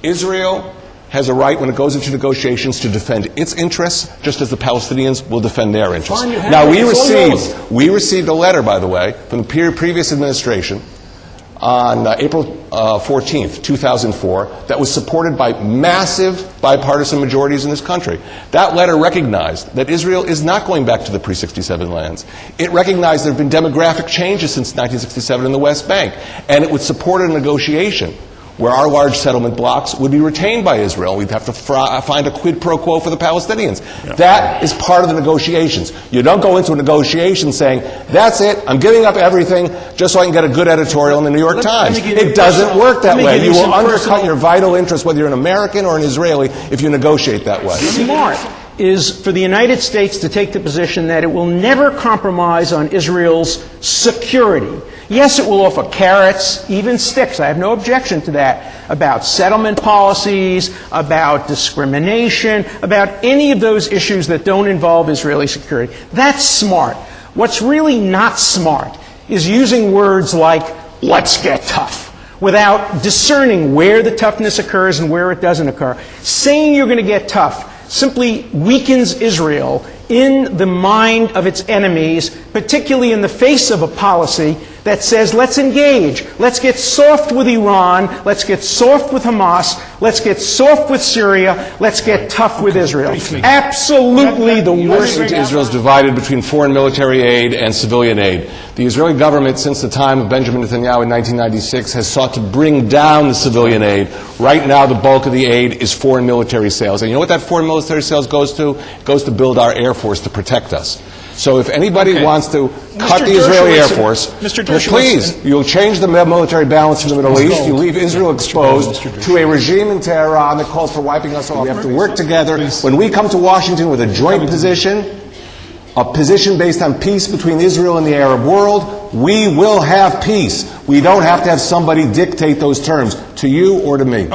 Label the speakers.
Speaker 1: Israel has a right when it goes into negotiations to defend its interests, just as the Palestinians will defend their interests. Now, we received a letter, by the way, from the previous administration on April 14th, 2004, that was supported by massive bipartisan majorities in this country. That letter recognized that Israel is not going back to the pre-67 lands. It recognized there have been demographic changes since 1967 in the West Bank, and it would support a negotiation where our large settlement blocks would be retained by Israel. We'd have to find a quid pro quo for the Palestinians. Yeah. That is part of the negotiations. You don't go into a negotiation saying, that's it, I'm giving up everything just so I can get a good editorial in the New York Times. It doesn't work that way. You will undercut your vital interests, whether you're an American or an Israeli, if you negotiate that way.
Speaker 2: Smart is for the United States to take the position that it will never compromise on Israel's security. Yes, it will offer carrots, even sticks. I have no objection to that, about settlement policies, about discrimination, about any of those issues that don't involve Israeli security. That's smart. What's really not smart is using words like, let's get tough, without discerning where the toughness occurs and where it doesn't occur. Saying you're going to get tough simply weakens Israel in the mind of its enemies, particularly in the face of a policy that says, let's engage, let's get soft with Iran, let's get soft with Hamas, let's get soft with Syria, let's get tough with Israel. Absolutely the worst.
Speaker 1: Israel is divided between foreign military aid and civilian aid. The Israeli government, since the time of Benjamin Netanyahu in 1996, has sought to bring down the civilian aid. Right now, the bulk of the aid is foreign military sales. And you know what that foreign military sales goes to? It goes to build our Air Force to protect us. So if anybody wants to cut the Israeli Air Force, please, you'll change the military balance in the Middle East. You leave Israel exposed to a regime in Tehran that calls for wiping us off. We have to work together. When we come to Washington with a joint position, a position based on peace between Israel and the Arab world, we will have peace. We don't have to have somebody dictate those terms to you or to me.